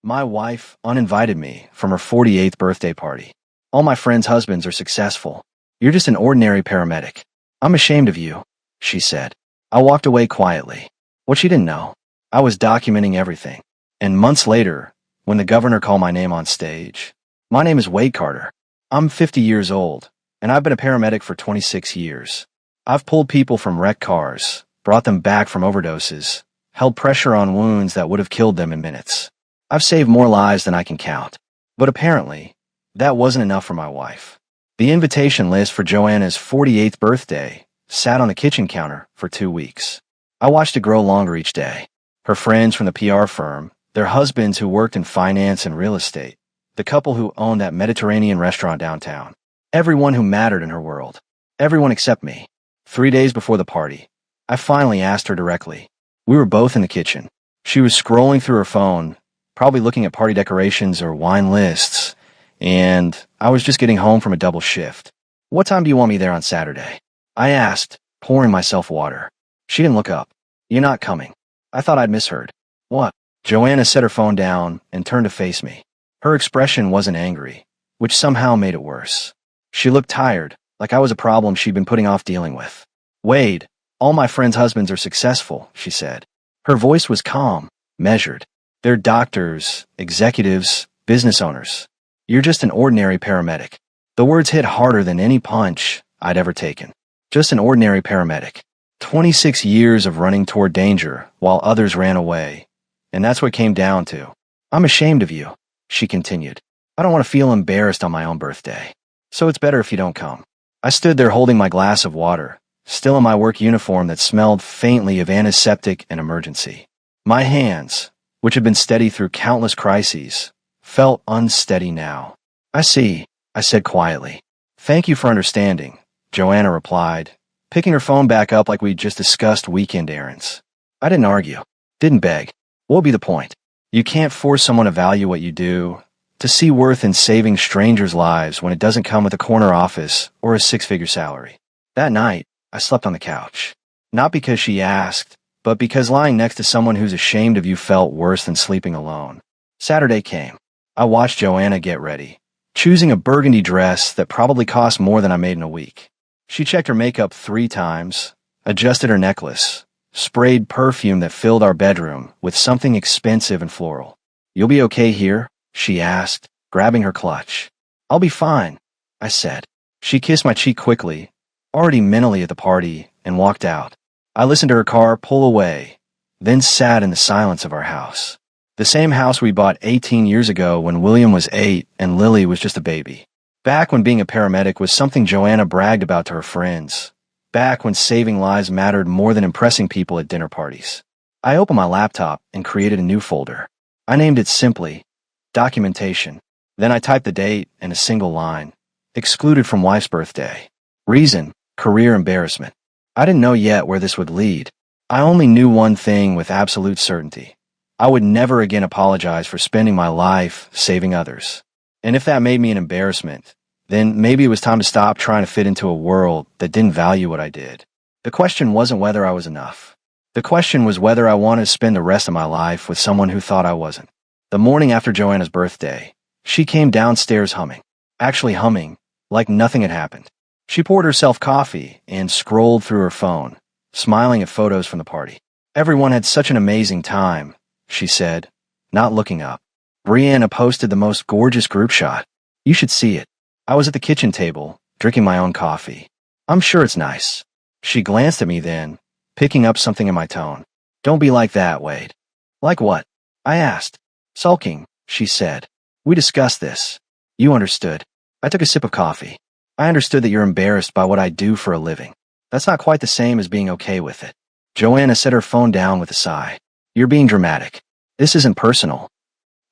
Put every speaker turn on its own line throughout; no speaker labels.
My wife uninvited me from her 48th birthday party. All my friends' husbands are successful. You're just an ordinary paramedic. I'm ashamed of you, she said. I walked away quietly. What she didn't know, I was documenting everything. And months later, when the governor called my name on stage, my name is Wade Carter. I'm 50 years old, and I've been a paramedic for 26 years. I've pulled people from wrecked cars, brought them back from overdoses, held pressure on wounds that would have killed them in minutes. I've saved more lives than I can count. But apparently, that wasn't enough for my wife. The invitation list for Joanna's 48th birthday sat on the kitchen counter for 2 weeks. I watched it grow longer each day. Her friends from the PR firm, their husbands who worked in finance and real estate, the couple who owned that Mediterranean restaurant downtown, everyone who mattered in her world, everyone except me. 3 days before the party, I finally asked her directly. We were both in the kitchen. She was scrolling through her phone, probably looking at party decorations or wine lists, and I was just getting home from a double shift. What time do you want me there on Saturday? I asked, pouring myself water. She didn't look up. You're not coming. I thought I'd misheard. What? Joanna set her phone down and turned to face me. Her expression wasn't angry, which somehow made it worse. She looked tired, like I was a problem she'd been putting off dealing with. Wade, all my friends' husbands are successful, she said. Her voice was calm, measured. They're doctors, executives, business owners. You're just an ordinary paramedic. The words hit harder than any punch I'd ever taken. Just an ordinary paramedic. 26 years of running toward danger while others ran away. And that's what it came down to. I'm ashamed of you, she continued. I don't want to feel embarrassed on my own birthday. So it's better if you don't come. I stood there holding my glass of water, still in my work uniform that smelled faintly of antiseptic and emergency. My hands, which had been steady through countless crises, felt unsteady now. I see, I said quietly. Thank you for understanding, Joanna replied, picking her phone back up like we'd just discussed weekend errands. I didn't argue, didn't beg. What would be the point? You can't force someone to value what you do, to see worth in saving strangers' lives when it doesn't come with a corner office or a six-figure salary. That night, I slept on the couch. Not because she asked, but because lying next to someone who's ashamed of you felt worse than sleeping alone. Saturday came. I watched Joanna get ready, choosing a burgundy dress that probably cost more than I made in a week. She checked her makeup 3 times, adjusted her necklace, sprayed perfume that filled our bedroom with something expensive and floral. You'll be okay here? She asked, grabbing her clutch. I'll be fine, I said. She kissed my cheek quickly, already mentally at the party, and walked out. I listened to her car pull away, then sat in the silence of our house. The same house we bought 18 years ago when William was 8 and Lily was just a baby. Back when being a paramedic was something Joanna bragged about to her friends. Back when saving lives mattered more than impressing people at dinner parties. I opened my laptop and created a new folder. I named it simply, Documentation. Then I typed the date and a single line. Excluded from wife's birthday. Reason, career embarrassment. I didn't know yet where this would lead. I only knew one thing with absolute certainty. I would never again apologize for spending my life saving others. And if that made me an embarrassment, then maybe it was time to stop trying to fit into a world that didn't value what I did. The question wasn't whether I was enough. The question was whether I wanted to spend the rest of my life with someone who thought I wasn't. The morning after Joanna's birthday, she came downstairs humming. Actually humming, like nothing had happened. She poured herself coffee and scrolled through her phone, smiling at photos from the party. Everyone had such an amazing time, she said, not looking up. Brianna posted the most gorgeous group shot. You should see it. I was at the kitchen table, drinking my own coffee. I'm sure it's nice. She glanced at me then, picking up something in my tone. Don't be like that, Wade. Like what? I asked. Sulking, she said. We discussed this. You understood. I took a sip of coffee. I understood that you're embarrassed by what I do for a living. That's not quite the same as being okay with it. Joanna set her phone down with a sigh. You're being dramatic. This isn't personal.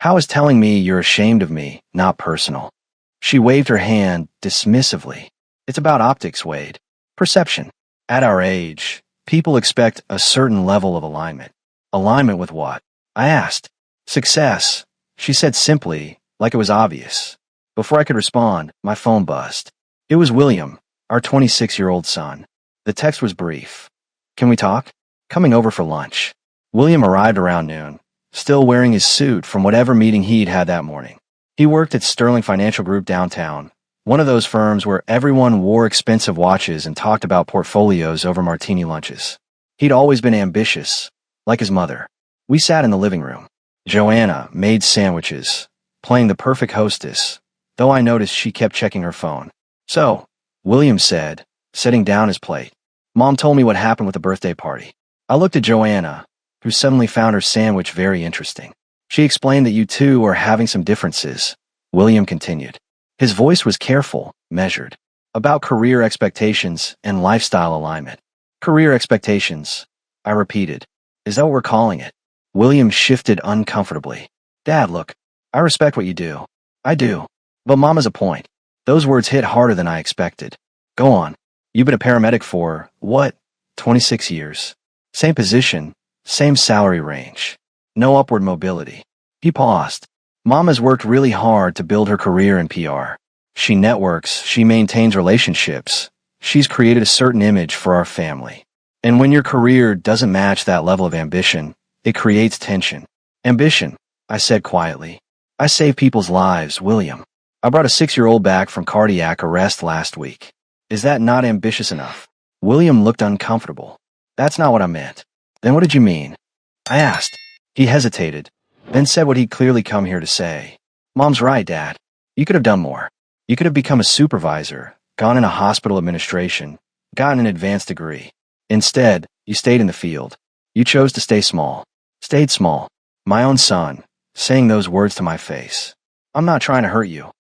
How is telling me you're ashamed of me not personal? She waved her hand dismissively. It's about optics, Wade. Perception. At our age, people expect a certain level of alignment. Alignment with what? I asked. Success, she said simply, like it was obvious. Before I could respond, my phone buzzed. It was William, our 26-year-old son. The text was brief. Can we talk? Coming over for lunch. William arrived around noon, still wearing his suit from whatever meeting he'd had that morning. He worked at Sterling Financial Group downtown, one of those firms where everyone wore expensive watches and talked about portfolios over martini lunches. He'd always been ambitious, like his mother. We sat in the living room. Joanna made sandwiches, playing the perfect hostess, though I noticed she kept checking her phone. "So," William said, setting down his plate. "Mom told me what happened with the birthday party." I looked at Joanna, who suddenly found her sandwich very interesting. "She explained that you two are having some differences," William continued. His voice was careful, measured, about career expectations and lifestyle alignment. "Career expectations," I repeated. "Is that what we're calling it?" William shifted uncomfortably. "Dad, look, I respect what you do. I do. But Mom has a point." Those words hit harder than I expected. "Go on. You've been a paramedic for, what, 26 years? Same position, same salary range. No upward mobility." He paused. "Mom has worked really hard to build her career in PR. She networks, she maintains relationships. She's created a certain image for our family. And when your career doesn't match that level of ambition, it creates tension." "Ambition," I said quietly. "I save people's lives, William. I brought a 6-year-old back from cardiac arrest last week. Is that not ambitious enough?" William looked uncomfortable. "That's not what I meant." "Then what did you mean?" I asked. He hesitated, then said what he'd clearly come here to say. "Mom's right, Dad. You could have done more. You could have become a supervisor, gone into hospital administration, gotten an advanced degree. Instead, you stayed in the field. You chose to stay small. Stayed small. My own son, saying those words to my face. I'm not trying to hurt you,"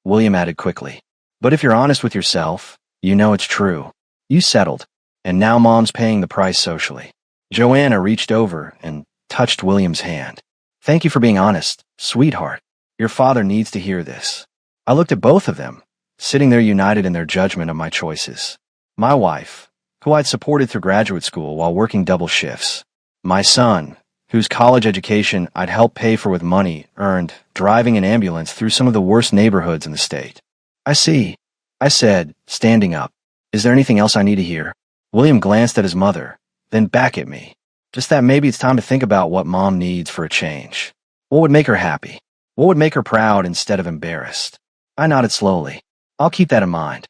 William added quickly. "But if you're honest with yourself, you know it's true. You settled, and now Mom's paying the price socially." Joanna reached over and touched William's hand. "Thank you for being honest, sweetheart. Your father needs to hear this." I looked at both of them, sitting there united in their judgment of my choices. My wife, who I'd supported through graduate school while working double shifts. My son, whose college education I'd helped pay for with money earned driving an ambulance through some of the worst neighborhoods in the state. "I see," I said, standing up. "Is there anything else I need to hear?" William glanced at his mother, then back at me. "Just that maybe it's time to think about what Mom needs for a change. What would make her happy? What would make her proud instead of embarrassed?" I nodded slowly. "I'll keep that in mind."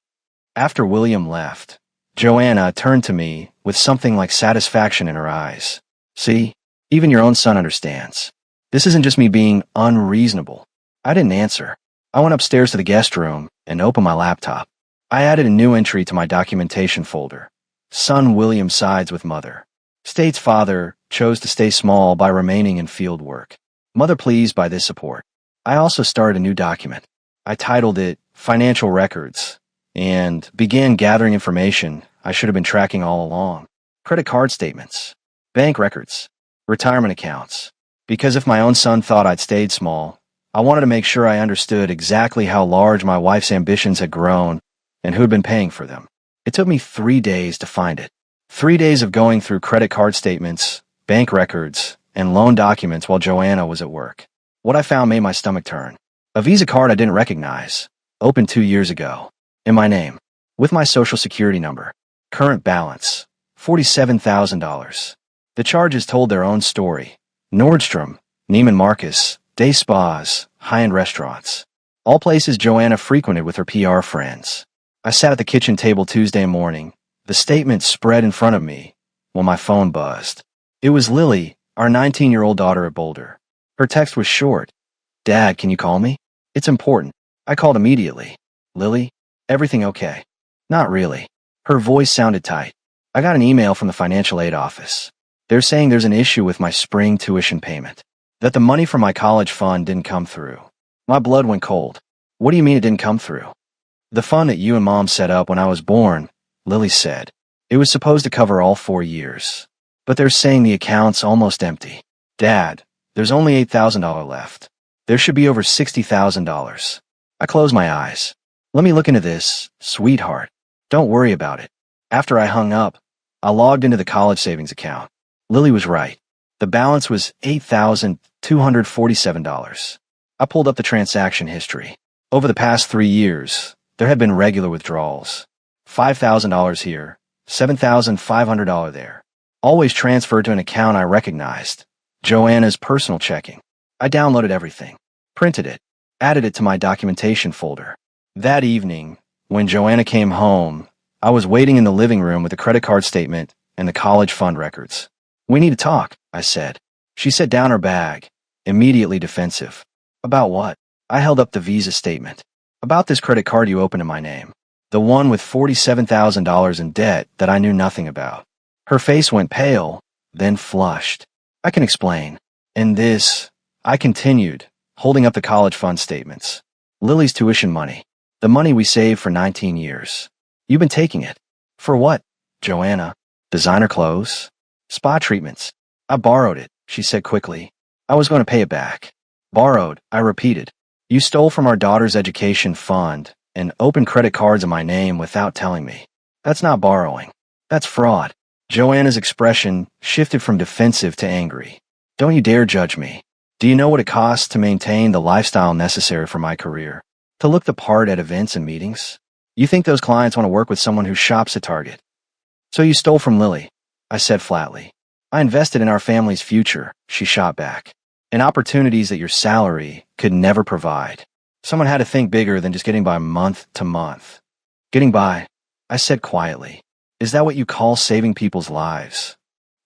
After William left, Joanna turned to me with something like satisfaction in her eyes. "See, even your own son understands. This isn't just me being unreasonable." I didn't answer. I went upstairs to the guest room and opened my laptop. I added a new entry to my documentation folder. Son William sides with mother. State's father chose to stay small by remaining in field work. Mother pleased by this support. I also started a new document. I titled it Financial Records and began gathering information I should have been tracking all along. Credit card statements, bank records, retirement accounts. Because if my own son thought I'd stayed small, I wanted to make sure I understood exactly how large my wife's ambitions had grown and who had been paying for them. It took me 3 days to find it. 3 days of going through credit card statements, bank records, and loan documents while Joanna was at work. What I found made my stomach turn. A Visa card I didn't recognize, opened 2 years ago, in my name, with my social security number. Current balance, $47,000. The charges told their own story. Nordstrom, Neiman Marcus, day spas, high-end restaurants. All places Joanna frequented with her PR friends. I sat at the kitchen table Tuesday morning, the statement spread in front of me, when my phone buzzed. It was Lily, our 19-year-old daughter at Boulder. Her text was short. "Dad, can you call me? It's important." I called immediately. "Lily, everything okay?" "Not really." Her voice sounded tight. "I got an email from the financial aid office. They're saying there's an issue with my spring tuition payment. That the money from my college fund didn't come through." My blood went cold. "What do you mean it didn't come through?" "The fund that you and Mom set up when I was born," Lily said. "It was supposed to cover all 4 years. But they're saying the account's almost empty. Dad, there's only $8,000 left. There should be over $60,000. I closed my eyes. "Let me look into this, sweetheart. Don't worry about it." After I hung up, I logged into the college savings account. Lily was right. The balance was $8,247. I pulled up the transaction history. Over the past 3 years, there had been regular withdrawals. $5,000 here, $7,500 there. Always transferred to an account I recognized. Joanna's personal checking. I downloaded everything, printed it, added it to my documentation folder. That evening, when Joanna came home, I was waiting in the living room with the credit card statement and the college fund records. "We need to talk," I said. She set down her bag, immediately defensive. "About what?" I held up the Visa statement. "About this credit card you opened in my name. The one with $47,000 in debt that I knew nothing about." Her face went pale, then flushed. "I can explain." "And this," I continued, holding up the college fund statements. "Lily's tuition money. The money we saved for 19 years. You've been taking it." "For what, Joanna? Designer clothes? Spa treatments?" "I borrowed it," she said quickly. "I was going to pay it back." "Borrowed," I repeated. "You stole from our daughter's education fund and opened credit cards in my name without telling me. That's not borrowing. That's fraud." Joanna's expression shifted from defensive to angry. "Don't you dare judge me. Do you know what it costs to maintain the lifestyle necessary for my career? To look the part at events and meetings? You think those clients want to work with someone who shops at Target?" "So you stole from Lily," I said flatly. "I invested in our family's future," she shot back, "in opportunities that your salary could never provide. Someone had to think bigger than just getting by month to month." "Getting by," I said quietly. "Is that what you call saving people's lives?"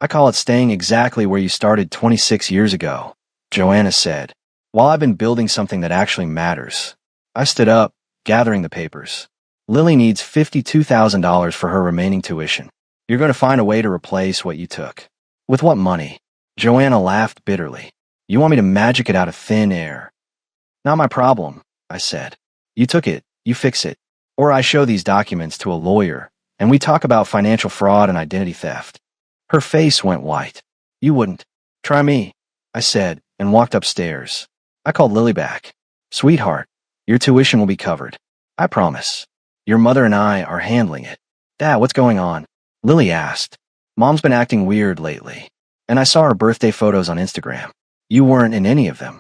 "I call it staying exactly where you started 26 years ago," Joanna said, "while I've been building something that actually matters." I stood up, gathering the papers. "Lily needs $52,000 for her remaining tuition. You're going to find a way to replace what you took." "With what money?" Joanna laughed bitterly. "You want me to magic it out of thin air?" "Not my problem," I said. "You took it, you fix it. Or I show these documents to a lawyer, and we talk about financial fraud and identity theft." Her face went white. "You wouldn't." "Try me," I said, and walked upstairs. I called Lily back. "Sweetheart, your tuition will be covered. I promise. Your mother and I are handling it." "Dad, what's going on?" Lily asked. "Mom's been acting weird lately, and I saw her birthday photos on Instagram. You weren't in any of them."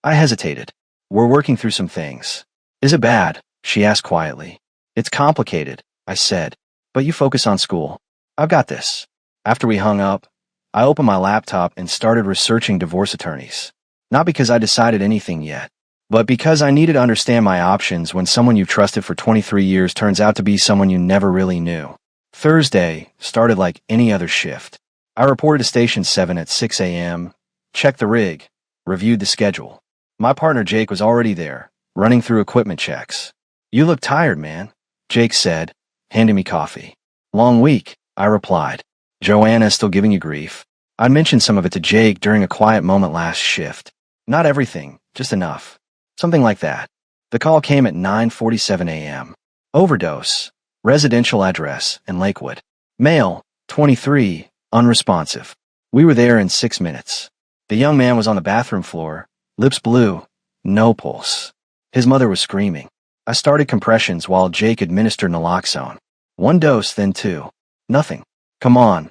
I hesitated. "We're working through some things." "Is it bad?" she asked quietly. "It's complicated," I said, "but you focus on school. I've got this." After we hung up, I opened my laptop and started researching divorce attorneys. Not because I decided anything yet, but because I needed to understand my options when someone you've trusted for 23 years turns out to be someone you never really knew. Thursday started like any other shift. I reported to Station 7 at 6 a.m., checked the rig, reviewed the schedule. My partner Jake was already there, running through equipment checks. "You look tired, man," Jake said, handing me coffee. "Long week," I replied. "Joanna is still giving you grief?" I mentioned some of it to Jake during a quiet moment last shift. "Not everything, just enough." Something like that. The call came at 9:47 a.m. Overdose. Residential address in Lakewood. Male, 23, unresponsive. We were there in 6 minutes. The young man was on the bathroom floor, lips blue, no pulse. His mother was screaming. I started compressions while Jake administered naloxone. 1 dose, then 2. Nothing. "Come on,"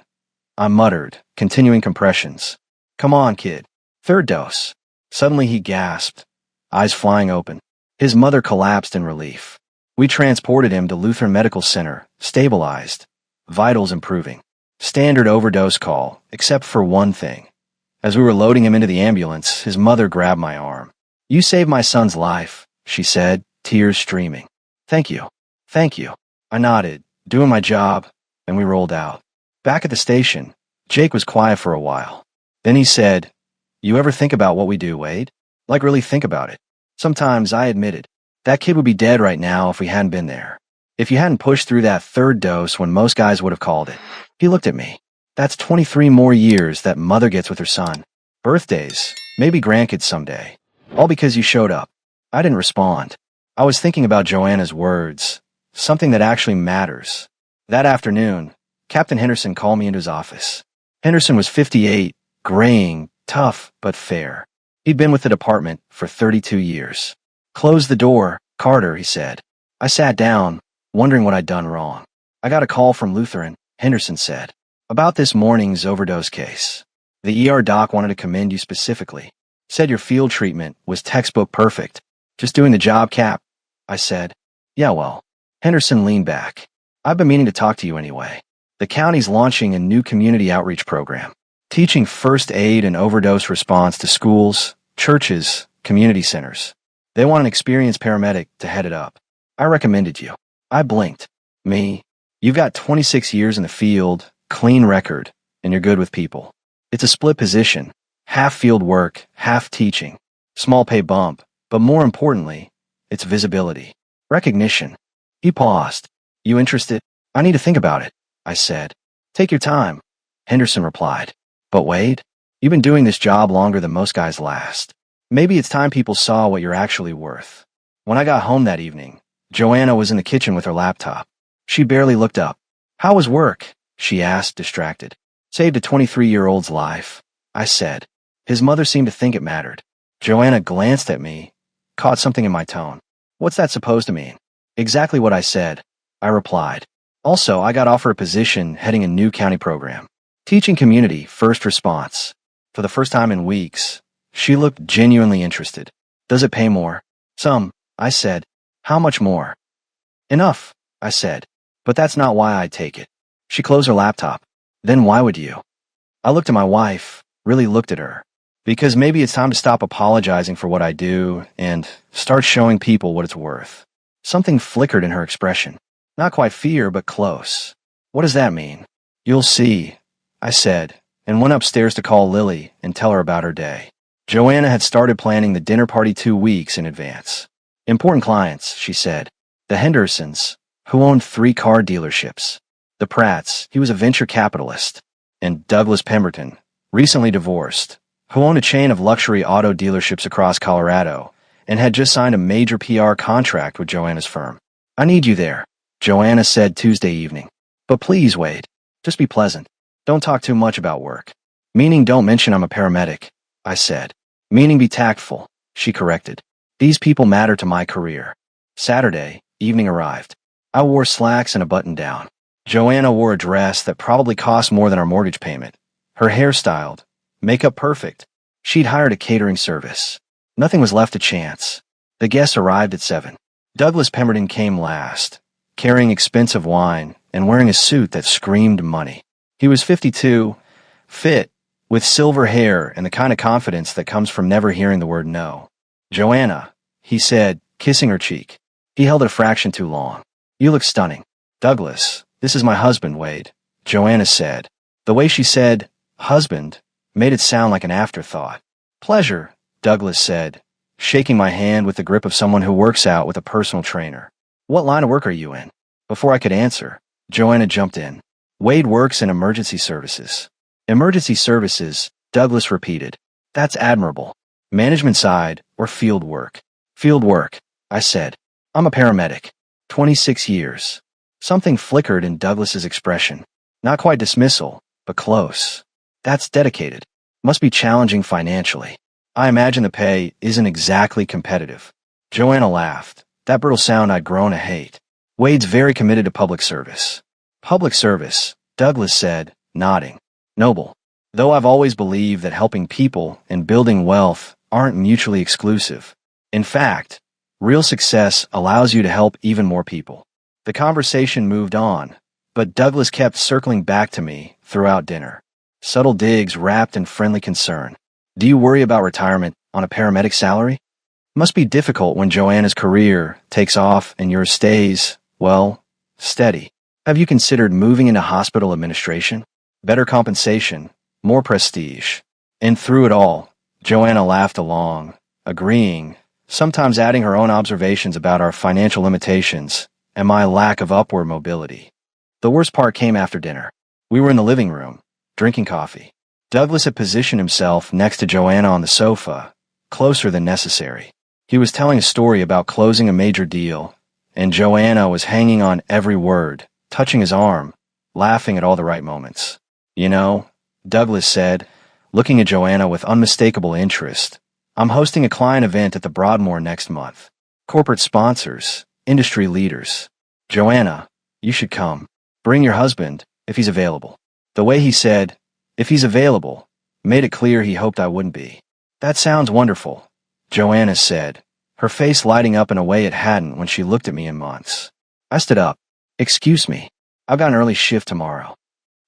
I muttered, continuing compressions. "Come on, kid." 3rd dose. Suddenly he gasped, eyes flying open. His mother collapsed in relief. We transported him to Lutheran Medical Center, stabilized, vitals improving. Standard overdose call, except for one thing. As we were loading him into the ambulance, his mother grabbed my arm. "You saved my son's life," she said, tears streaming. "Thank you. Thank you." I nodded, doing my job, and we rolled out. Back at the station, Jake was quiet for a while. Then he said, "You ever think about what we do, Wade? Like really think about it?" Sometimes, I admitted. That kid would be dead right now if we hadn't been there. If you hadn't pushed through that 3rd dose when most guys would have called it. He looked at me. "That's 23 more years that mother gets with her son. Birthdays, maybe grandkids someday. All because you showed up." I didn't respond. I was thinking about Joanna's words, something that actually matters. That afternoon, Captain Henderson called me into his office. Henderson was 58, graying, tough but fair. He'd been with the department for 32 years. "Close the door, Carter," he said. I sat down, wondering what I'd done wrong. "I got a call from Lutheran," Henderson said, "about this morning's overdose case. The ER doc wanted to commend you specifically. Said your field treatment was textbook perfect. Just doing the job, Cap." I said, "Yeah, well." Henderson leaned back. "I've been meaning to talk to you anyway. The county's launching a new community outreach program. teaching first aid and overdose response to schools, churches, community centers. They want an experienced paramedic to head it up. I recommended you. I blinked. Me? You've got 26 years in the field, clean record, and you're good with people. It's a split position, half field work, half teaching. Small pay bump, but more importantly, it's visibility. Recognition. He paused. You interested? I need to think about it, I said. Take your time, Henderson replied. But Wade, you've been doing this job longer than most guys last. Maybe it's time people saw what you're actually worth. When I got home that evening, Joanna was in the kitchen with her laptop. She barely looked up. How was work? She asked, distracted. Saved a 23-year-old's life, I said. His mother seemed to think it mattered. Joanna glanced at me, caught something in my tone. What's that supposed to mean? Exactly what I said, I replied. Also, I got offered a position heading a new county program. Teaching community first response. For the first time in weeks, she looked genuinely interested. Does it pay more? Some, I said. How much more? Enough, I said. But that's not why I'd take it. She closed her laptop. Then why would you? I looked at my wife, really looked at her. Because maybe it's time to stop apologizing for what I do and start showing people what it's worth. Something flickered in her expression. Not quite fear, but close. What does that mean? You'll see, I said, and went upstairs to call Lily and tell her about her day. Joanna had started planning the dinner party 2 weeks in advance. Important clients, she said. The Hendersons, who owned 3 car dealerships. The Pratts, he was a venture capitalist. And Douglas Pemberton, recently divorced, who owned a chain of luxury auto dealerships across Colorado and had just signed a major PR contract with Joanna's firm. I need you there, Joanna said Tuesday evening. But please, Wade, just be pleasant. Don't talk too much about work. Meaning don't mention I'm a paramedic, I said. Meaning be tactful, she corrected. These people matter to my career. Saturday, evening arrived. I wore slacks and a button-down. Joanna wore a dress that probably cost more than our mortgage payment. Her hair styled, makeup perfect. She'd hired a catering service. Nothing was left to chance. The guests arrived at 7. Douglas Pemberton came last, carrying expensive wine and wearing a suit that screamed money. He was 52, fit, with silver hair and the kind of confidence that comes from never hearing the word no. Joanna, he said, kissing her cheek. He held it a fraction too long. You look stunning. Douglas, this is my husband, Wade, Joanna said. The way she said, husband, made it sound like an afterthought. Pleasure, Douglas said, shaking my hand with the grip of someone who works out with a personal trainer. What line of work are you in? Before I could answer, Joanna jumped in. Wade works in emergency services. Emergency services, Douglas repeated. That's admirable. Management side or field work? Field work, I said. I'm a paramedic. 26 years. Something flickered in Douglas's expression. Not quite dismissal, but close. That's dedicated. Must be challenging financially. I imagine the pay isn't exactly competitive. Joanna laughed. That brittle sound I'd grown to hate. Wade's very committed to public service. Public service, Douglas said, nodding. Noble. Though I've always believed that helping people and building wealth aren't mutually exclusive. In fact, real success allows you to help even more people. The conversation moved on, but Douglas kept circling back to me throughout dinner. Subtle digs wrapped in friendly concern. Do you worry about retirement on a paramedic salary? Must be difficult when Joanna's career takes off and yours stays, well, steady. Have you considered moving into hospital administration? Better compensation, more prestige. And through it all, Joanna laughed along, agreeing, sometimes adding her own observations about our financial limitations and my lack of upward mobility. The worst part came after dinner. We were in the living room, drinking coffee. Douglas had positioned himself next to Joanna on the sofa, closer than necessary. He was telling a story about closing a major deal, and Joanna was hanging on every word, touching his arm, laughing at all the right moments. You know, Douglas said, looking at Joanna with unmistakable interest, I'm hosting a client event at the Broadmoor next month. Corporate sponsors, industry leaders. Joanna, you should come. Bring your husband, if he's available. The way he said, if he's available, made it clear he hoped I wouldn't be. That sounds wonderful, Joanna said, her face lighting up in a way it hadn't when she looked at me in months. I stood up. Excuse me, I've got an early shift tomorrow.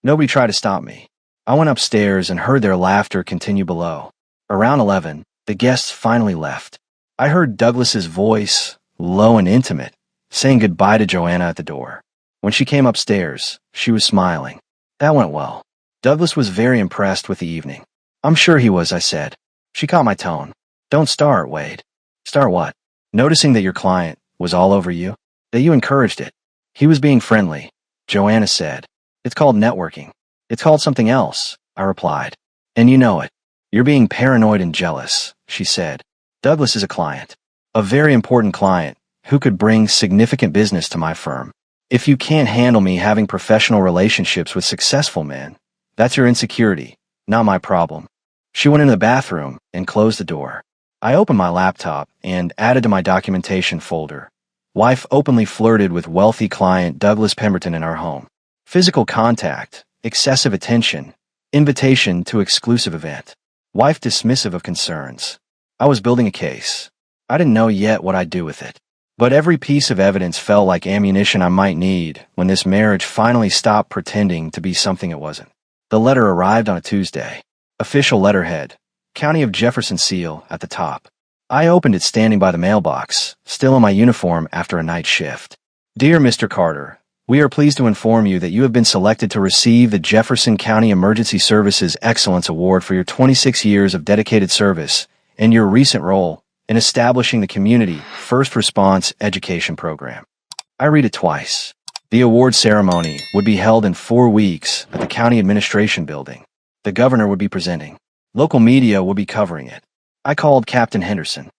Nobody tried to stop me. I went upstairs and heard their laughter continue below. Around 11, the guests finally left. I heard Douglas's voice, low and intimate, saying goodbye to Joanna at the door. When she came upstairs, she was smiling. That went well. Douglas was very impressed with the evening. I'm sure he was, I said. She caught my tone. Don't start, Wade. Start what? Noticing that your client was all over you? That you encouraged it. He was being friendly, Joanna said. It's called networking. It's called something else, I replied. And you know it. You're being paranoid and jealous, she said. Douglas is a client. A very important client who could bring significant business to my firm. If you can't handle me having professional relationships with successful men, that's your insecurity, not my problem. She went into the bathroom and closed the door. I opened my laptop and added to my documentation folder. Wife openly flirted with wealthy client Douglas Pemberton in our home. Physical contact, excessive attention, invitation to exclusive event. Wife dismissive of concerns. I was building a case. I didn't know yet what I'd do with it. But every piece of evidence felt like ammunition I might need when this marriage finally stopped pretending to be something it wasn't. The letter arrived on a Tuesday. Official letterhead, County of Jefferson seal at the top. I opened it standing by the mailbox, still in my uniform after a night shift. Dear Mr. Carter, we are pleased to inform you that you have been selected to receive the Jefferson County Emergency Services Excellence Award for your 26 years of dedicated service and your recent role in establishing the Community First Response Education Program. I read it twice. The award ceremony would be held in 4 weeks at the County Administration Building. The governor would be presenting. Local media would be covering it. I called Captain Henderson.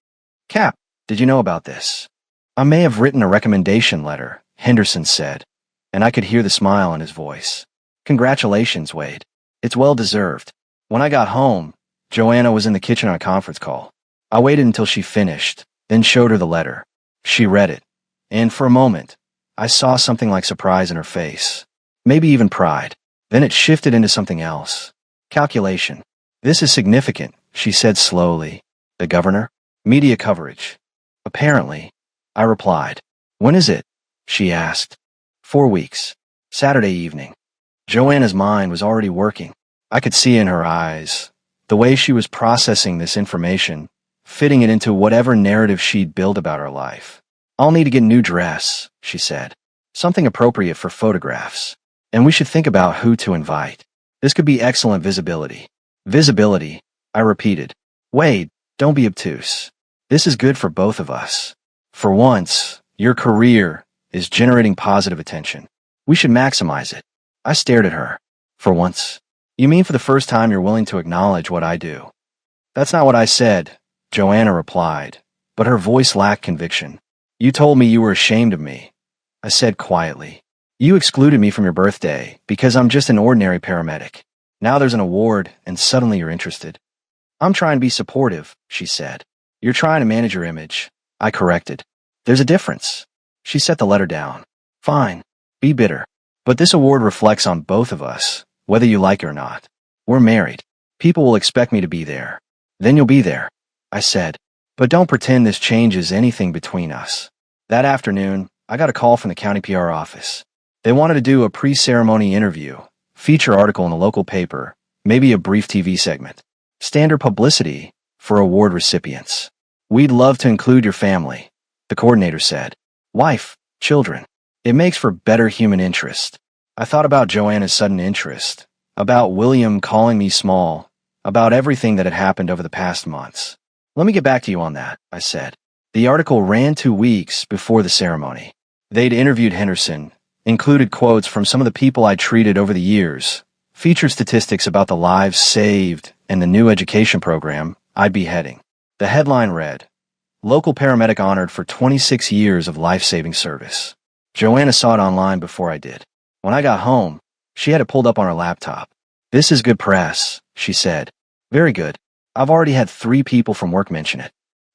Cap, did you know about this? I may have written a recommendation letter, Henderson said, and I could hear the smile in his voice. Congratulations, Wade. It's well deserved. When I got home, Joanna was in the kitchen on a conference call. I waited until she finished, then showed her the letter. She read it, and for a moment, I saw something like surprise in her face, maybe even pride. Then it shifted into something else. Calculation. This is significant, she said slowly. The governor? Media coverage. Apparently, I replied. When is it? She asked. 4 weeks. Saturday evening. Joanna's mind was already working. I could see in her eyes the way she was processing this information, fitting it into whatever narrative she'd built about her life. I'll need to get a new dress, she said. Something appropriate for photographs. And we should think about who to invite. This could be excellent visibility. Visibility, I repeated. Wade, don't be obtuse. This is good for both of us. For once, your career is generating positive attention. We should maximize it. I stared at her. For once? You mean for the first time you're willing to acknowledge what I do? That's not what I said, Joanna replied, but her voice lacked conviction. You told me you were ashamed of me. I said quietly. You excluded me from your birthday because I'm just an ordinary paramedic. Now there's an award and suddenly you're interested. I'm trying to be supportive, she said. You're trying to manage your image. I corrected. There's a difference. She set the letter down. Fine. Be bitter. But this award reflects on both of us, whether you like it or not. We're married. People will expect me to be there. Then you'll be there, I said. But don't pretend this changes anything between us. That afternoon, I got a call from the county PR office. They wanted to do a pre-ceremony interview, feature article in the local paper, maybe a brief TV segment. Standard publicity for award recipients. We'd love to include your family, the coordinator said. Wife, children. It makes for better human interest. I thought about Joanna's sudden interest, about William calling me small, about everything that had happened over the past months. Let me get back to you on that, I said. The article ran 2 weeks before the ceremony. They'd interviewed Henderson, included quotes from some of the people I'd treated over the years, featured statistics about the lives saved and the new education program I'd be heading. The headline read, Local Paramedic Honored for 26 Years of Life-Saving Service. Joanna saw it online before I did. When I got home, she had it pulled up on her laptop. This is good press, she said. Very good. I've already had 3 people from work mention it.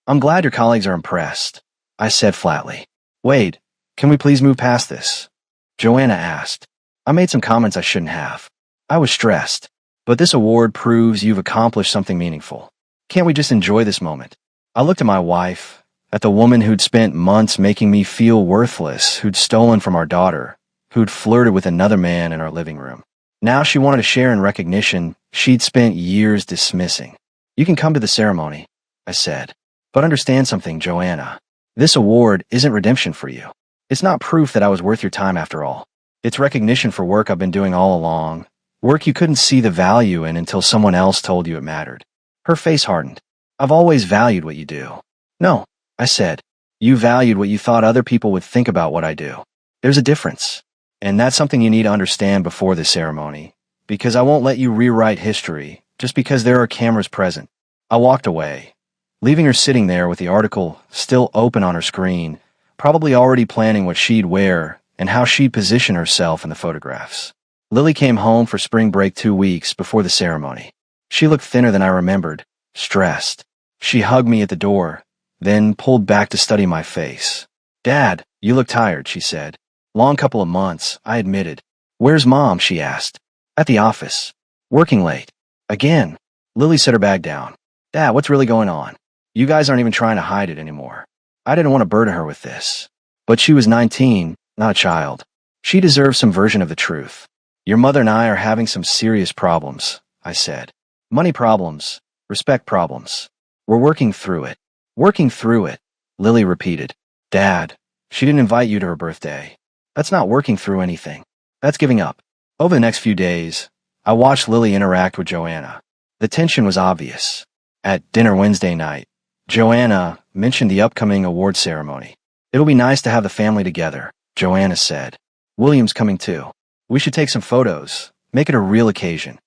I'm glad your colleagues are impressed, I said flatly. Wade, can we please move past this? Joanna asked. I made some comments I shouldn't have. I was stressed. But this award proves you've accomplished something meaningful. Can't we just enjoy this moment? I looked at my wife, at the woman who'd spent months making me feel worthless, who'd stolen from our daughter, who'd flirted with another man in our living room. Now she wanted to share in recognition she'd spent years dismissing. You can come to the ceremony, I said. But understand something, Joanna. This award isn't redemption for you. It's not proof that I was worth your time after all. It's recognition for work I've been doing all along. Work you couldn't see the value in until someone else told you it mattered. Her face hardened. I've always valued what you do. No, I said. You valued what you thought other people would think about what I do. There's a difference. And that's something you need to understand before the ceremony. Because I won't let you rewrite history just because there are cameras present. I walked away, leaving her sitting there with the article still open on her screen, probably already planning what she'd wear and how she'd position herself in the photographs. Lily came home for spring break 2 weeks before the ceremony. She looked thinner than I remembered, stressed. She hugged me at the door, then pulled back to study my face. Dad, you look tired, she said. Long couple of months, I admitted. Where's Mom, she asked. At the office. Working late. Again. Lily set her bag down. Dad, what's really going on? You guys aren't even trying to hide it anymore. I didn't want to burden her with this. But she was 19, not a child. She deserves some version of the truth. Your mother and I are having some serious problems, I said. Money problems, respect problems. We're working through it. Working through it, Lily repeated. Dad, she didn't invite you to her birthday. That's not working through anything. That's giving up. Over the next few days, I watched Lily interact with Joanna. The tension was obvious. At dinner Wednesday night, Joanna mentioned the upcoming award ceremony. It'll be nice to have the family together, Joanna said. William's coming too. We should take some photos, make it a real occasion.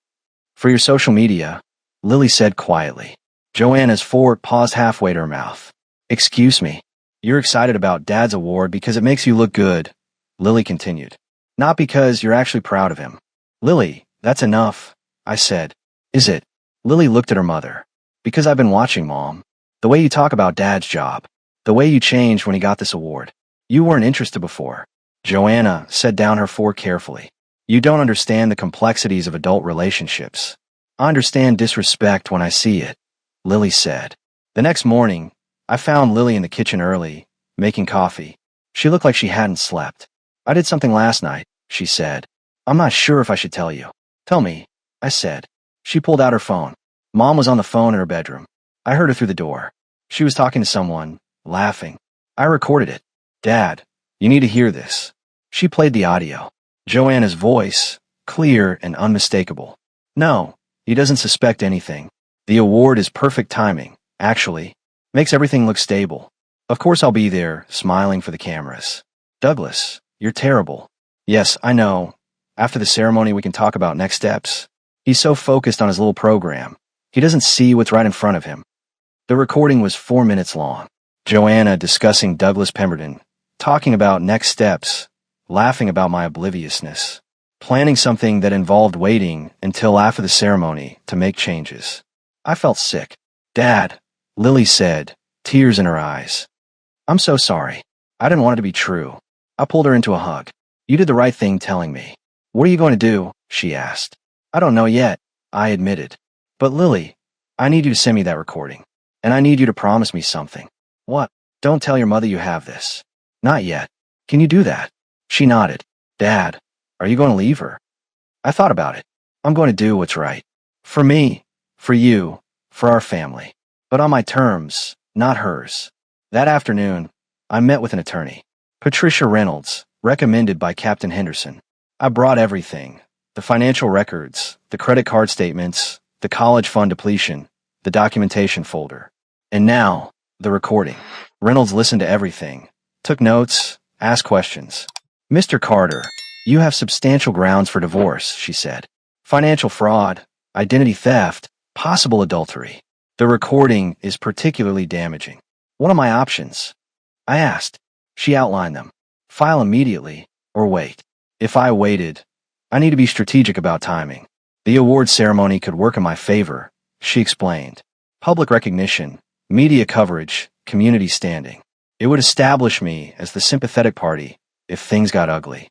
For your social media, Lily said quietly. Joanna's fork paused halfway to her mouth. Excuse me. You're excited about Dad's award because it makes you look good, Lily continued. Not because you're actually proud of him. Lily, that's enough, I said. Is it? Lily looked at her mother. Because I've been watching, Mom. The way you talk about Dad's job. The way you changed when he got this award. You weren't interested before. Joanna set down her fork carefully. You don't understand the complexities of adult relationships. I understand disrespect when I see it, Lily said. The next morning, I found Lily in the kitchen early, making coffee. She looked like she hadn't slept. I did something last night, she said. I'm not sure if I should tell you. Tell me, I said. She pulled out her phone. Mom was on the phone in her bedroom. I heard her through the door. She was talking to someone, laughing. I recorded it. Dad, you need to hear this. She played the audio. Joanna's voice, clear and unmistakable. No, he doesn't suspect anything. The award is perfect timing, actually. Makes everything look stable. Of course I'll be there, smiling for the cameras. Douglas, you're terrible. Yes, I know. After the ceremony we can talk about next steps. He's so focused on his little program. He doesn't see what's right in front of him. The recording was 4 minutes long. Joanna discussing Douglas Pemberton, talking about next steps, laughing about my obliviousness, planning something that involved waiting until after the ceremony to make changes. I felt sick. Dad, Lily said, tears in her eyes. I'm so sorry. I didn't want it to be true. I pulled her into a hug. You did the right thing telling me. What are you going to do? She asked. I don't know yet, I admitted. But Lily, I need you to send me that recording. And I need you to promise me something. What? Don't tell your mother you have this. Not yet. Can you do that? She nodded. Dad, are you going to leave her? I thought about it. I'm going to do what's right. For me, for you, for our family. But on my terms, not hers. That afternoon, I met with an attorney. Patricia Reynolds, recommended by Captain Henderson. I brought everything. The financial records, the credit card statements, the college fund depletion, the documentation folder. And now, the recording. Reynolds listened to everything, took notes, asked questions. Mr. Carter, you have substantial grounds for divorce, she said. Financial fraud, identity theft, possible adultery. The recording is particularly damaging. What are my options? I asked. She outlined them. File immediately, or wait. If I waited, I need to be strategic about timing. The award ceremony could work in my favor, she explained. Public recognition, media coverage, community standing. It would establish me as the sympathetic party if things got ugly.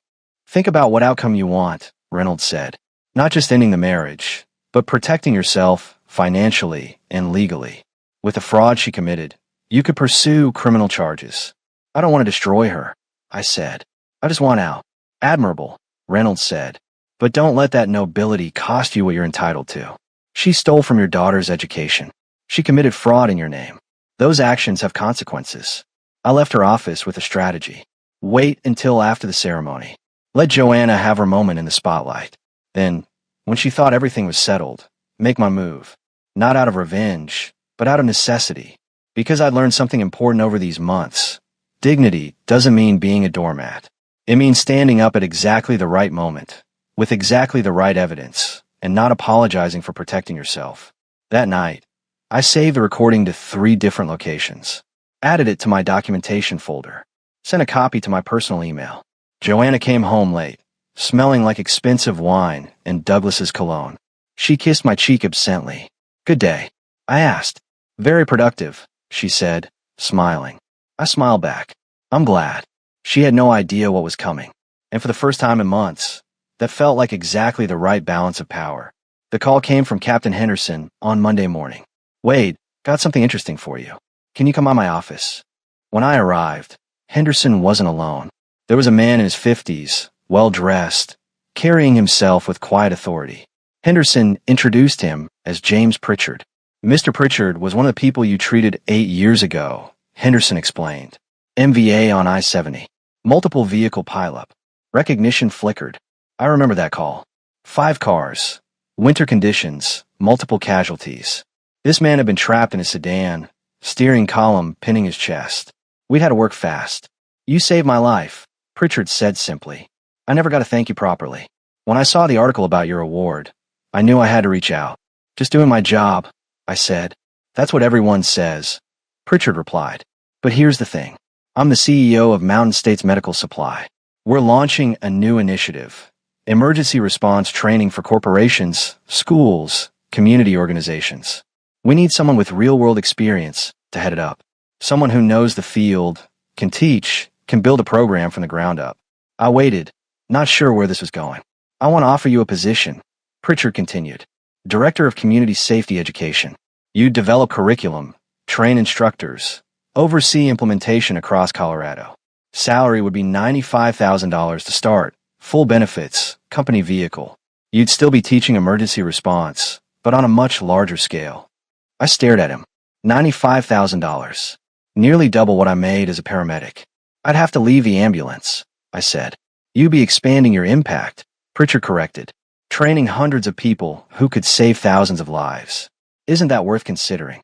Think about what outcome you want, Reynolds said. Not just ending the marriage, but protecting yourself financially and legally. With the fraud she committed, you could pursue criminal charges. I don't want to destroy her, I said. I just want out. Admirable, Reynolds said. But don't let that nobility cost you what you're entitled to. She stole from your daughter's education. She committed fraud in your name. Those actions have consequences. I left her office with a strategy. Wait until after the ceremony. Let Joanna have her moment in the spotlight. Then, when she thought everything was settled, make my move. Not out of revenge, but out of necessity. Because I'd learned something important over these months. Dignity doesn't mean being a doormat. It means standing up at exactly the right moment, with exactly the right evidence, and not apologizing for protecting yourself. That night, I saved the recording to 3 different locations, added it to my documentation folder, sent a copy to my personal email. Joanna came home late, smelling like expensive wine and Douglas's cologne. She kissed my cheek absently. "Good day," I asked. "Very productive," she said, smiling. I smiled back. "I'm glad." She had no idea what was coming, and for the first time in months, that felt like exactly the right balance of power. The call came from Captain Henderson on Monday morning. "Wade, got something interesting for you. Can you come by my office?" When I arrived, Henderson wasn't alone. There was a man in his 50s, well-dressed, carrying himself with quiet authority. Henderson introduced him as James Pritchard. "Mr. Pritchard was one of the people you treated 8 years ago," Henderson explained. "MVA on I-70. Multiple vehicle pileup. Recognition flickered. I remember that call. 5 cars. Winter conditions. Multiple casualties. This man had been trapped in a sedan, steering column pinning his chest. We'd had to work fast. You saved my life," Pritchard said simply. "I never got to thank you properly. When I saw the article about your award, I knew I had to reach out." "Just doing my job," I said. "That's what everyone says," Pritchard replied. "But here's the thing. I'm the CEO of Mountain States Medical Supply. We're launching a new initiative. Emergency response training for corporations, schools, community organizations. We need someone with real-world experience to head it up. Someone who knows the field, can teach, can build a program from the ground up." I waited, not sure where this was going. "I want to offer you a position," Pritchard continued. "Director of Community Safety Education. You'd develop curriculum, train instructors, oversee implementation across Colorado. Salary would be $95,000 to start, full benefits, company vehicle. You'd still be teaching emergency response, but on a much larger scale." I stared at him. $95,000. Nearly double what I made as a paramedic. "I'd have to leave the ambulance," I said. "You'd be expanding your impact," Pritchard corrected. "Training hundreds of people who could save thousands of lives. Isn't that worth considering?"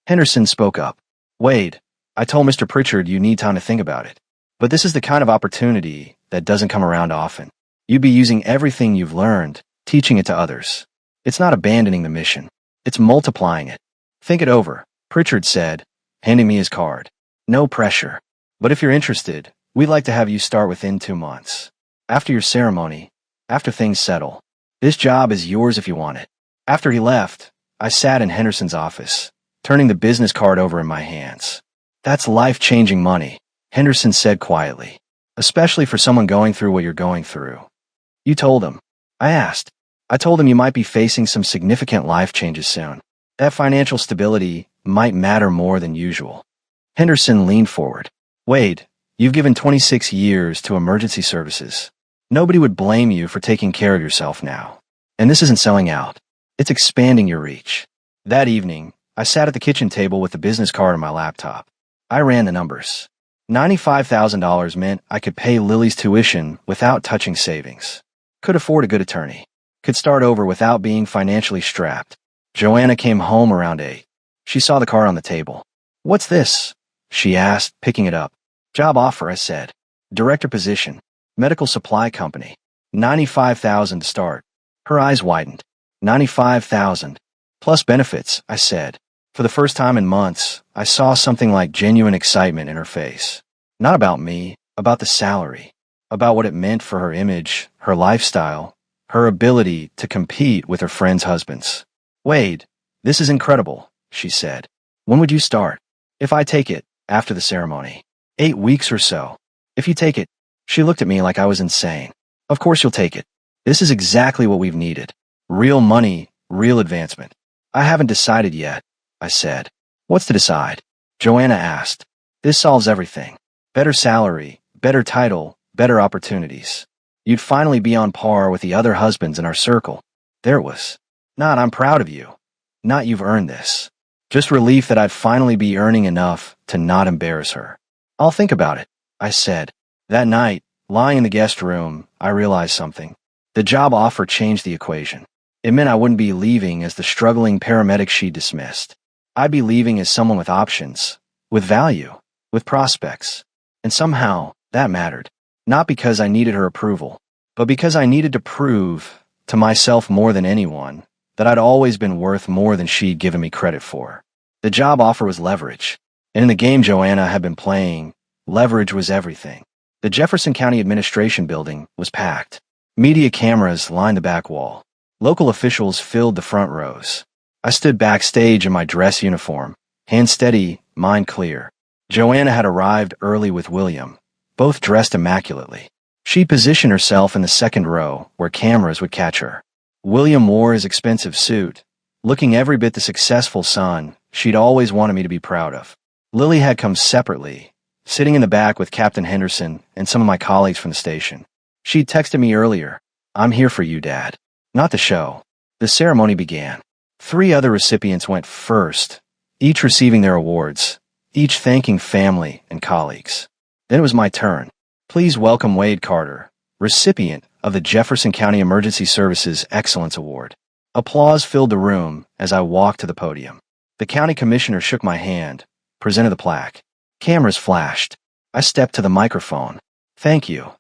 Henderson spoke up. "Wade, I told Mr. Pritchard you need time to think about it. But this is the kind of opportunity that doesn't come around often. You'd be using everything you've learned, teaching it to others. It's not abandoning the mission. It's multiplying it. Think it over," Pritchard said, handing me his card. "No pressure. But if you're interested, we'd like to have you start within 2 months. After your ceremony, after things settle. This job is yours if you want it." After he left, I sat in Henderson's office, turning the business card over in my hands. "That's life-changing money," Henderson said quietly. "Especially for someone going through what you're going through." "You told him?" I asked. "I told him you might be facing some significant life changes soon. That financial stability might matter more than usual." Henderson leaned forward. "Wade, you've given 26 years to emergency services. Nobody would blame you for taking care of yourself now. And this isn't selling out. It's expanding your reach." That evening, I sat at the kitchen table with the business card on my laptop. I ran the numbers. $95,000 meant I could pay Lily's tuition without touching savings. Could afford a good attorney. Could start over without being financially strapped. Joanna came home around 8. She saw the card on the table. "What's this?" she asked, picking it up. "Job offer," I said. "Director position. Medical supply company. $95,000 to start." Her eyes widened. $95,000. Plus benefits, I said. For the first time in months, I saw something like genuine excitement in her face. Not about me, about the salary. About what it meant for her image, her lifestyle, her ability to compete with her friends' husbands. "Wade, this is incredible," she said. "When would you start?" "If I take it, after the ceremony. 8 weeks or so. If you take it." She looked at me like I was insane. "Of course you'll take it. This is exactly what we've needed. Real money, real advancement." "I haven't decided yet," I said. "What's to decide?" Joanna asked. "This solves everything. Better salary, better title, better opportunities. You'd finally be on par with the other husbands in our circle. There it was. Not, I'm proud of you. Not, you've earned this. Just relief that I'd finally be earning enough to not embarrass her. I'll think about it, I said. That night, lying in the guest room, I realized something. The job offer changed the equation. It meant I wouldn't be leaving as the struggling paramedic she dismissed. I'd be leaving as someone with options, with value, with prospects. And somehow, that mattered. Not because I needed her approval, but because I needed to prove, to myself more than anyone, that I'd always been worth more than she'd given me credit for. The job offer was leverage. And in the game Joanna had been playing, leverage was everything. The Jefferson County Administration building was packed. Media cameras lined the back wall. Local officials filled the front rows. I stood backstage in my dress uniform, hand steady, mind clear. Joanna had arrived early with William, both dressed immaculately. She positioned herself in the second row, where cameras would catch her. William wore his expensive suit, looking every bit the successful son she'd always wanted me to be proud of. Lily had come separately, sitting in the back with Captain Henderson and some of my colleagues from the station. She'd texted me earlier, "I'm here for you, Dad." Not the show. The ceremony began. 3 other recipients went first, each receiving their awards, each thanking family and colleagues. Then it was my turn. Please welcome Wade Carter, recipient of the Jefferson County Emergency Services Excellence Award. Applause filled the room as I walked to the podium. The county commissioner shook my hand, presented the plaque. Cameras flashed. I stepped to the microphone. "Thank you,"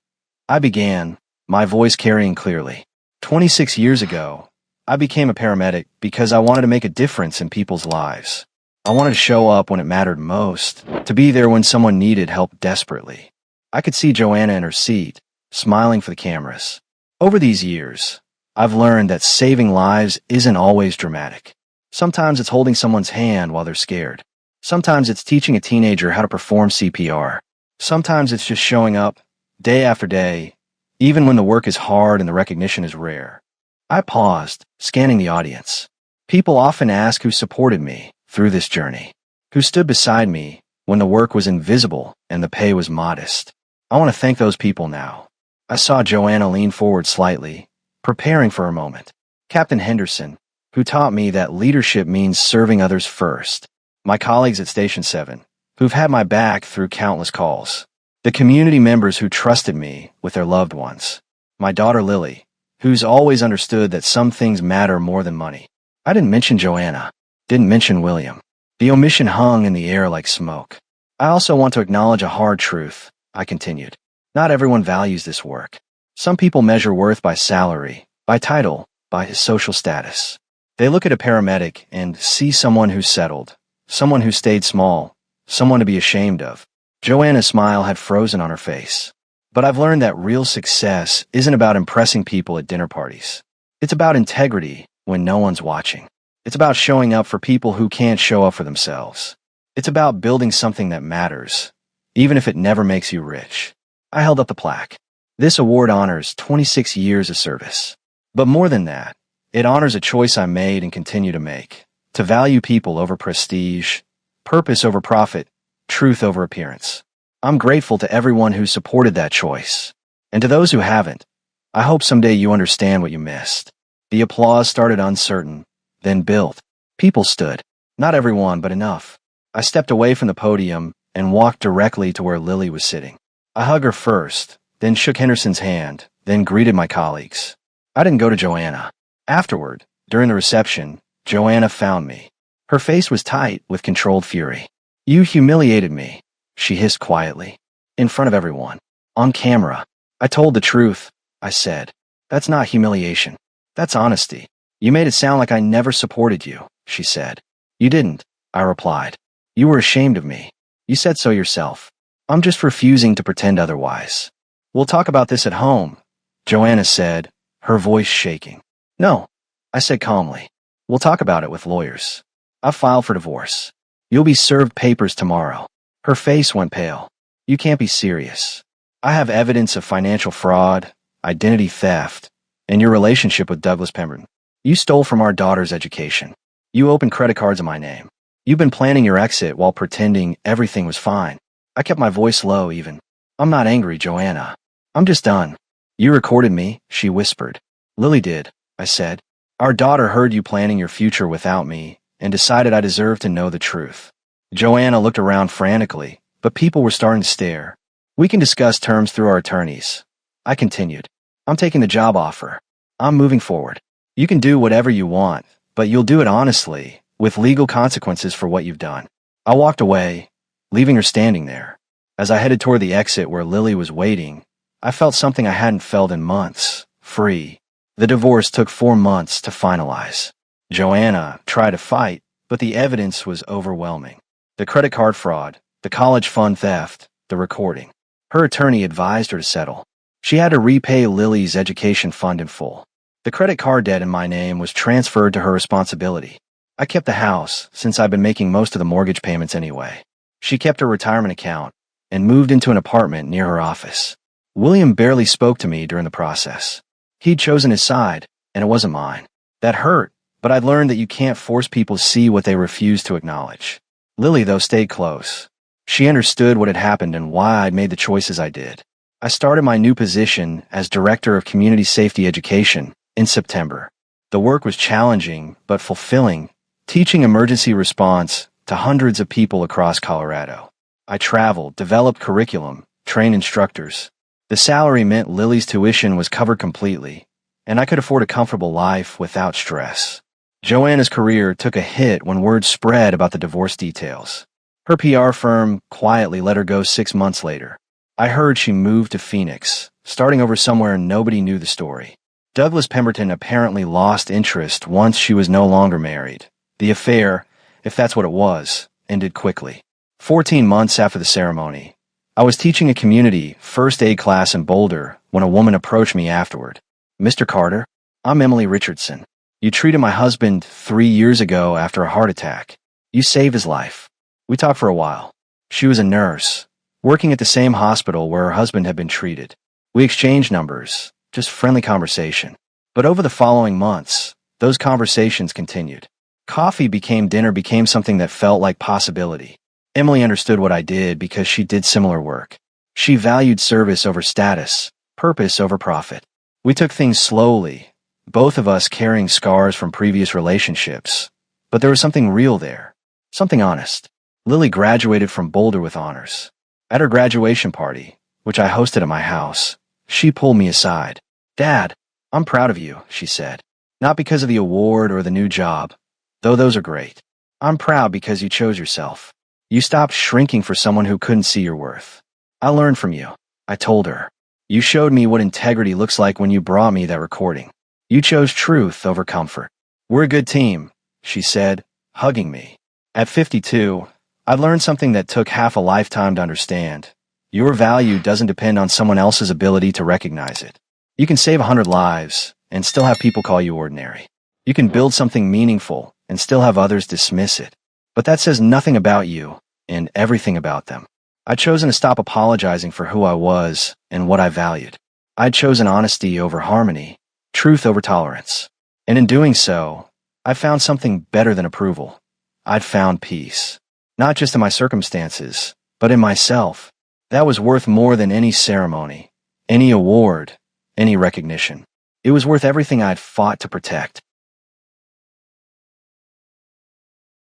I began, my voice carrying clearly. 26 years ago, I became a paramedic because I wanted to make a difference in people's lives. I wanted to show up when it mattered most, to be there when someone needed help desperately. I could see Joanna in her seat, smiling for the cameras. Over these years, I've learned that saving lives isn't always dramatic. Sometimes it's holding someone's hand while they're scared. Sometimes it's teaching a teenager how to perform CPR. Sometimes it's just showing up, day after day, even when the work is hard and the recognition is rare. I paused, scanning the audience. People often ask who supported me through this journey, who stood beside me when the work was invisible and the pay was modest. I want to thank those people now. I saw Joanna lean forward slightly, preparing for a moment. Captain Henderson, who taught me that leadership means serving others first. My colleagues at Station 7, who've had my back through countless calls. The community members who trusted me with their loved ones. My daughter Lily, who's always understood that some things matter more than money. I didn't mention Joanna, didn't mention William. The omission hung in the air like smoke. I also want to acknowledge a hard truth, I continued. Not everyone values this work. Some people measure worth by salary, by title, by his social status. They look at a paramedic and see someone who's settled, someone who stayed small, someone to be ashamed of. Joanna's smile had frozen on her face. But I've learned that real success isn't about impressing people at dinner parties. It's about integrity when no one's watching. It's about showing up for people who can't show up for themselves. It's about building something that matters, even if it never makes you rich. I held up the plaque. This award honors 26 years of service. But more than that, it honors a choice I made and continue to make, to value people over prestige, purpose over profit, truth over appearance. I'm grateful to everyone who supported that choice. And to those who haven't, I hope someday you understand what you missed. The applause started uncertain, then built. People stood. Not everyone, but enough. I stepped away from the podium and walked directly to where Lily was sitting. I hugged her first, then shook Henderson's hand, then greeted my colleagues. I didn't go to Joanna. Afterward, during the reception, Joanna found me. Her face was tight with controlled fury. "You humiliated me," she hissed quietly. In front of everyone. On camera. "I told the truth," I said. "That's not humiliation. That's honesty. You made it sound like I never supported you," she said. "You didn't," I replied. "You were ashamed of me. You said so yourself. I'm just refusing to pretend otherwise." "We'll talk about this at home," Joanna said, her voice shaking. "No," I said calmly. "We'll talk about it with lawyers. I've filed for divorce. You'll be served papers tomorrow." Her face went pale. "You can't be serious. I have evidence of financial fraud, identity theft, and your relationship with Douglas Pemberton. You stole from our daughter's education. You opened credit cards in my name. You've been planning your exit while pretending everything was fine." I kept my voice low even. "I'm not angry, Joanna. I'm just done. You recorded me, she whispered. Lily did, I said. Our daughter heard you planning your future without me and decided I deserved to know the truth. Joanna looked around frantically, but people were starting to stare. We can discuss terms through our attorneys. I continued. I'm taking the job offer. I'm moving forward. You can do whatever you want, but you'll do it honestly, with legal consequences for what you've done. I walked away, leaving her standing there. As I headed toward the exit where Lily was waiting, I felt something I hadn't felt in months, free. The divorce took 4 months to finalize. Joanna tried to fight, but the evidence was overwhelming. The credit card fraud, the college fund theft, the recording. Her attorney advised her to settle. She had to repay Lily's education fund in full. The credit card debt in my name was transferred to her responsibility. I kept the house, since I'd been making most of the mortgage payments anyway. She kept her retirement account and moved into an apartment near her office. William barely spoke to me during the process. He'd chosen his side, and it wasn't mine. That hurt, but I'd learned that you can't force people to see what they refuse to acknowledge. Lily, though, stayed close. She understood what had happened and why I'd made the choices I did. I started my new position as Director of Community Safety Education in September. The work was challenging but fulfilling, teaching emergency response to hundreds of people across Colorado. I traveled, developed curriculum, trained instructors. The salary meant Lily's tuition was covered completely, and I could afford a comfortable life without stress. Joanna's career took a hit when word spread about the divorce details. Her PR firm quietly let her go 6 months later. I heard she moved to Phoenix, starting over somewhere nobody knew the story. Douglas Pemberton apparently lost interest once she was no longer married. The affair, if that's what it was, ended quickly. 14 months after the ceremony, I was teaching a community first aid class in Boulder when a woman approached me afterward. Mr. Carter, I'm Emily Richardson. You treated my husband 3 years ago after a heart attack. You saved his life. We talked for a while. She was a nurse, working at the same hospital where her husband had been treated. We exchanged numbers, just friendly conversation. But over the following months, those conversations continued. Coffee became dinner, became something that felt like possibility. Emily understood what I did because she did similar work. She valued service over status, purpose over profit. We took things slowly, both of us carrying scars from previous relationships. But there was something real there, something honest. Lily graduated from Boulder with honors. At her graduation party, which I hosted at my house, she pulled me aside. Dad, I'm proud of you, she said. Not because of the award or the new job, though those are great. I'm proud because you chose yourself. You stopped shrinking for someone who couldn't see your worth. I learned from you, I told her. You showed me what integrity looks like when you brought me that recording. You chose truth over comfort. We're a good team, she said, hugging me. At 52, I learned something that took half a lifetime to understand. Your value doesn't depend on someone else's ability to recognize it. You can save 100 lives and still have people call you ordinary. You can build something meaningful and still have others dismiss it. But that says nothing about you and everything about them. I'd chosen to stop apologizing for who I was and what I valued. I'd chosen honesty over harmony, truth over tolerance. And in doing so, I found something better than approval. I'd found peace. Not just in my circumstances, but in myself. That was worth more than any ceremony, any award, any recognition. It was worth everything I'd fought to protect.